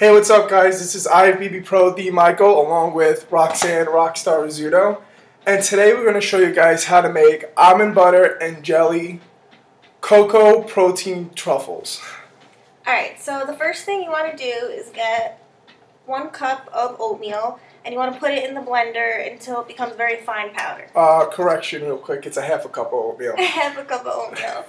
Hey, what's up, guys? This is IFBB Pro D Michael along with Roxann, Roxstar, Rizzuto. And today we're going to show you guys how to make almond butter and jelly cocoa protein truffles. Alright, so the first thing you want to do is get 1 cup of oatmeal and you want to put it in the blender until it becomes very fine powder. Correction real quick, it's a half a cup of oatmeal. Half a cup of oatmeal.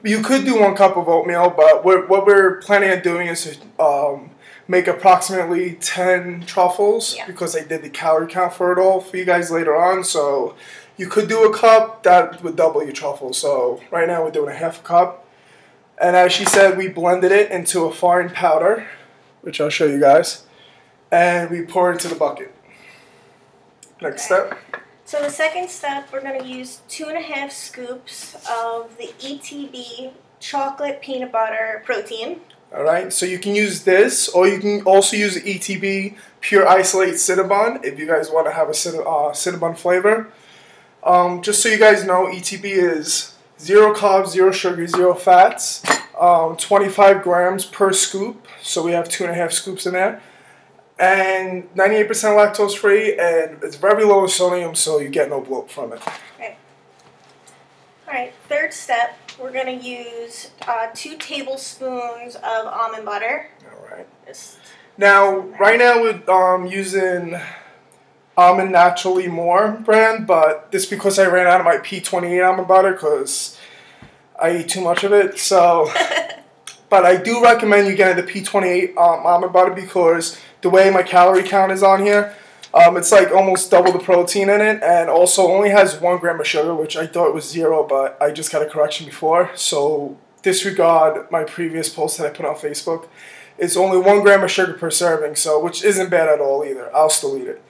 You could do 1 cup of oatmeal, but what we're planning on doing is to make approximately 10 truffles because I did the calorie count for it all for you guys later on. So you could do a cup, that would double your truffles. So right now we're doing a half a cup. And as she said, we blended it into a fine powder, which I'll show you guys. And we pour it into the bucket. Next step. So the second step, we're going to use 2.5 scoops of the ETB chocolate peanut butter protein. Alright, so you can use this, or you can also use the ETB Pure Isolate Cinnabon if you guys want to have a Cinnabon flavor. Just so you guys know, ETB is 0 carbs, 0 sugar, 0 fats, 25 grams per scoop, so we have 2.5 scoops in there. And 98% lactose free, and it's very low in sodium, so you get no bloat from it. Okay. Alright, third step, we're going to use 2 tablespoons of almond butter. Alright. Now, right now we're using Almond Naturally More brand, but this because I ran out of my P28 almond butter because I eat too much of it. So, but I do recommend you getting the P28 almond butter because the way my calorie count is on here, it's like almost double the protein in it, and also only has 1 gram of sugar, which I thought was 0, but I just got a correction before. So disregard my previous post that I put on Facebook. It's only 1 gram of sugar per serving, so which isn't bad at all either. I'll still eat it.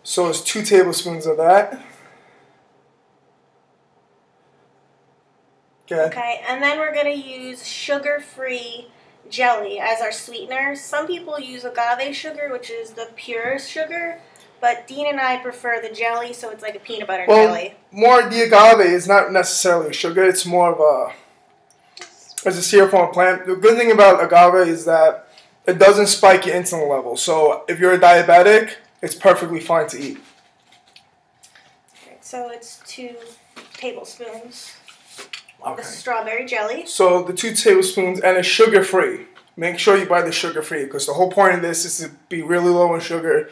So it's 2 tablespoons of that. Okay, and then we're going to use sugar-free jelly as our sweetener. Some people use agave sugar, which is the purest sugar, but Dean and I prefer the jelly, so it's like a peanut butter jelly. The agave is not necessarily sugar, it's more of it's a syrup from a plant. The good thing about agave is that it doesn't spike your insulin level, so if you're a diabetic, it's perfectly fine to eat. Okay, so it's 2 tablespoons. The strawberry jelly. So the 2 tablespoons, and it's sugar-free. Make sure you buy the sugar-free because the whole point of this is to be really low in sugar.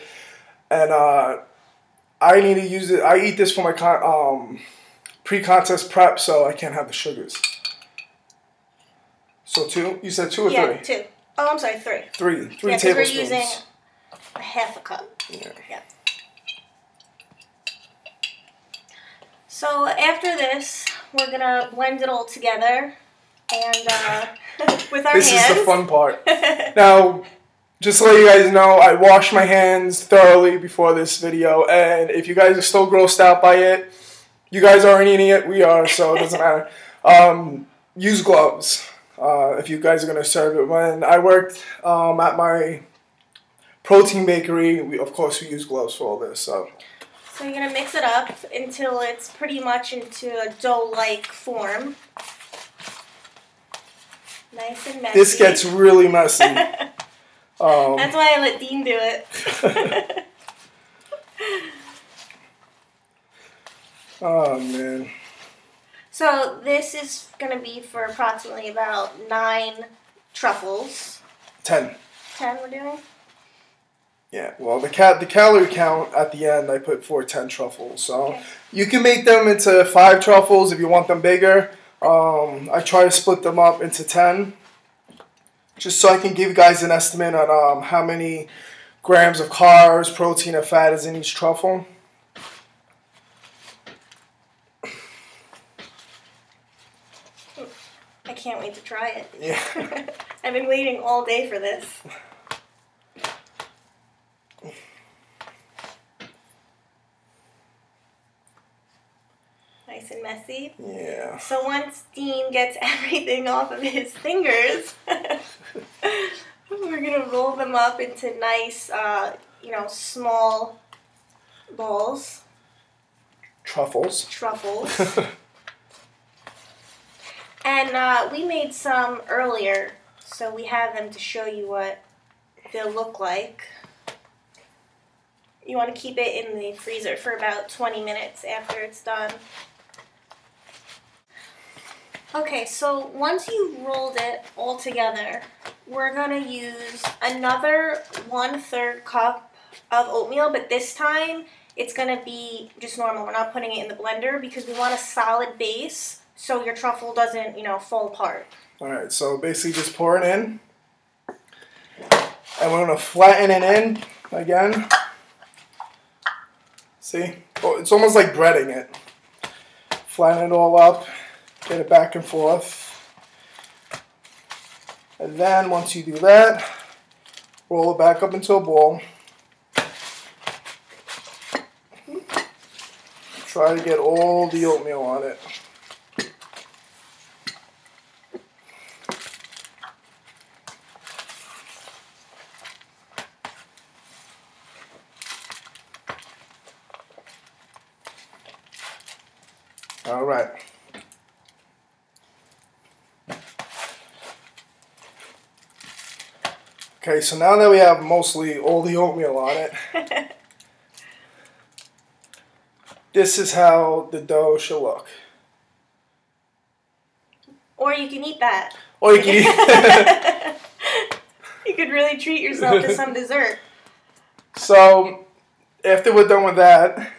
And I need to use it. I eat this for my pre-contest prep, so I can't have the sugars. So 2? You said 2 or 3? Yeah, 2. Oh, I'm sorry, 3. 3 yeah, tablespoons. We're using a half a cup. Yeah. So after this, we're going to blend it all together and with our hands. This is the fun part. Now, just to let you guys know, I washed my hands thoroughly before this video, and if you guys are still grossed out by it, you guys aren't eating it, we are, so it doesn't matter. Use gloves if you guys are going to serve it. When I worked at my protein bakery, of course we use gloves for all this, so you're going to mix it up until it's pretty much into a dough-like form. Nice and messy. This gets really messy. That's why I let Dean do it. Oh, man. So this is going to be for approximately about 9 truffles. 10. 10 we're doing? Yeah, well, the calorie count at the end, I put for 10 truffles. So you can make them into 5 truffles if you want them bigger. I try to split them up into 10, just so I can give you guys an estimate on how many grams of carbs, protein, and fat is in each truffle. I can't wait to try it. Yeah. I've been waiting all day for this. Nice and messy. Yeah. So once Dean gets everything off of his fingers, we're going to roll them up into nice, small balls. Truffles. And we made some earlier, so we have them to show you what they'll look like. You want to keep it in the freezer for about 20 minutes after it's done. Okay, so once you've rolled it all together, we're going to use another 1/3 cup of oatmeal, but this time it's going to be just normal. We're not putting it in the blender because we want a solid base so your truffle doesn't, fall apart. Alright, so basically just pour it in. And we're going to flatten it in again. See? Oh, it's almost like breading it. Flatten it all up. Get it back and forth. And then once you do that, roll it back up into a ball. Try to get all the oatmeal on it. All right. Okay, so now that we have mostly all the oatmeal on it, this is how the dough should look. Or you can eat that. Or you can eat. You could really treat yourself to some dessert. So, after we're done with that,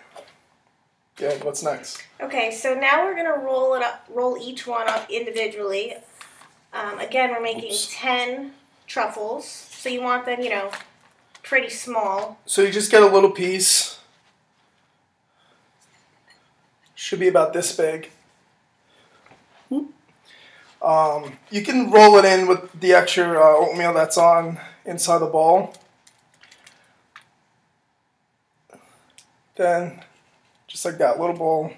yeah, what's next? Okay, so now we're gonna roll each one up individually. Again, we're making 10 truffles, so you want them, pretty small. So you just get a little piece. Should be about this big. You can roll it in with the extra oatmeal that's on inside the bowl. Then, just like that, little bowl.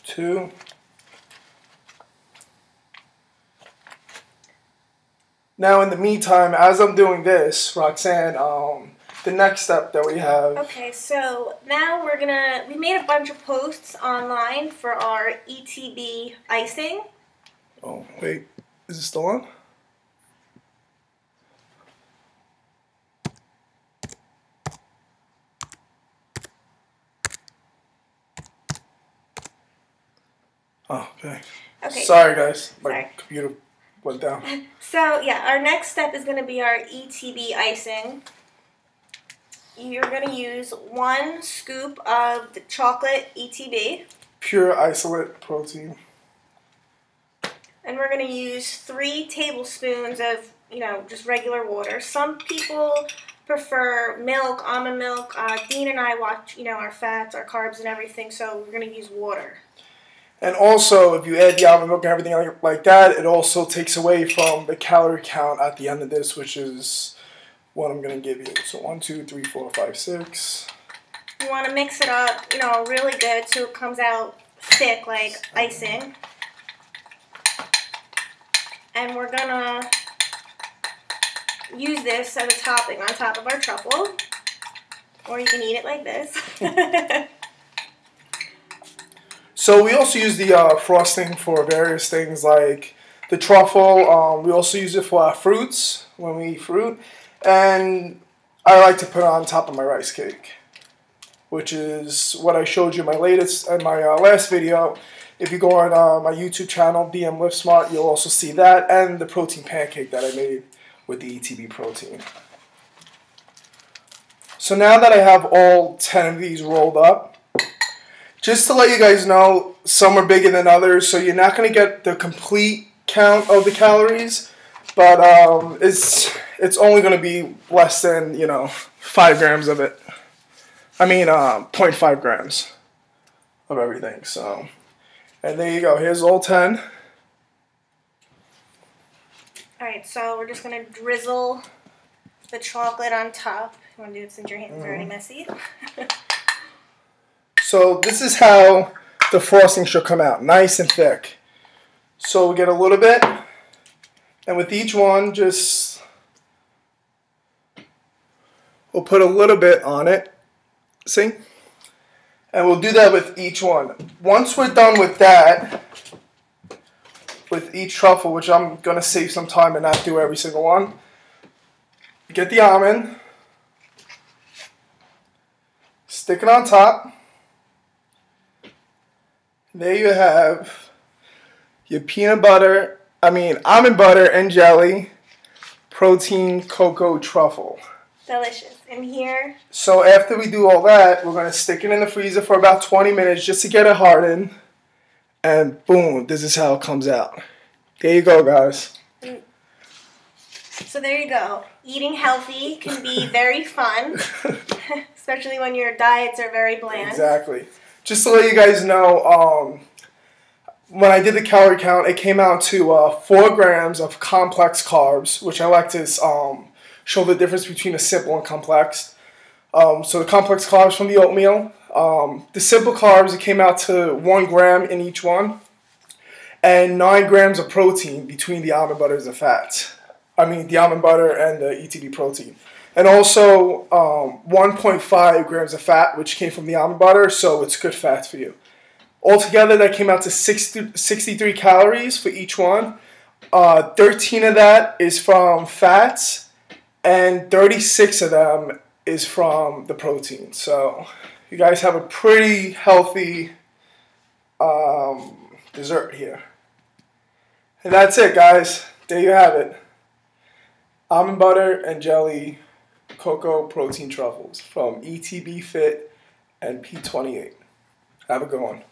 Two. Now, in the meantime, as I'm doing this, Roxann, the next step that we have. Okay, so now we made a bunch of posts online for our ETB icing. Oh, wait, is it still on? Oh, okay. Okay. Sorry, guys. My computer went down. So, yeah, our next step is going to be our ETB icing. You're going to use 1 scoop of the chocolate ETB. Pure isolate protein. And we're going to use 3 tablespoons of, just regular water. Some people prefer milk, almond milk. Dean and I watch, our fats, our carbs, and everything, so we're going to use water. And also, if you add the almond milk and everything like that, it also takes away from the calorie count at the end of this, which is what I'm going to give you. So 1, 2, 3, 4, 5, 6. You want to mix it up, really good so it comes out thick like icing. And we're going to use this as a topping on top of our truffle. Or you can eat it like this. So we also use the frosting for various things like the truffle. We also use it for our fruits when we eat fruit. And I like to put it on top of my rice cake, which is what I showed you in my last video. If you go on my YouTube channel, DM Live Smart, you'll also see that and the protein pancake that I made with the ETB protein. So now that I have all 10 of these rolled up, just to let you guys know, some are bigger than others, so you're not going to get the complete count of the calories, but it's only going to be less than, 5 grams of it. I mean, 0.5 grams of everything, so. And there you go. Here's all 10. Alright, so we're just going to drizzle the chocolate on top. You want to do it since your hands are already messy? So this is how the frosting should come out, nice and thick. So we get a little bit, and with each one, we'll put a little bit on it, see? And we'll do that with each one. Once we're done with that, with each truffle, which I'm going to save some time and not do every single one, get the almond, stick it on top. There you have your almond butter and jelly, protein cocoa truffle. Delicious. And here. So after we do all that, we're going to stick it in the freezer for about 20 minutes just to get it hardened. And boom, this is how it comes out. There you go, guys. So there you go. Eating healthy can be very fun, especially when your diets are very bland. Exactly. Just to let you guys know, when I did the calorie count, it came out to 4 grams of complex carbs, which I like to show the difference between a simple and complex. So the complex carbs from the oatmeal. The simple carbs, it came out to 1 gram in each one. And 9 grams of protein between the almond butters and fats. The almond butter and the ETB protein. And also 1.5 grams of fat, which came from the almond butter, so it's good fats for you. Altogether, that came out to 63 calories for each one. 13 of that is from fats, and 36 of them is from the protein. So you guys have a pretty healthy dessert here. And that's it, guys. There you have it. Almond butter and jelly cocoa protein truffles from ETB Fit and P28. Have a good one.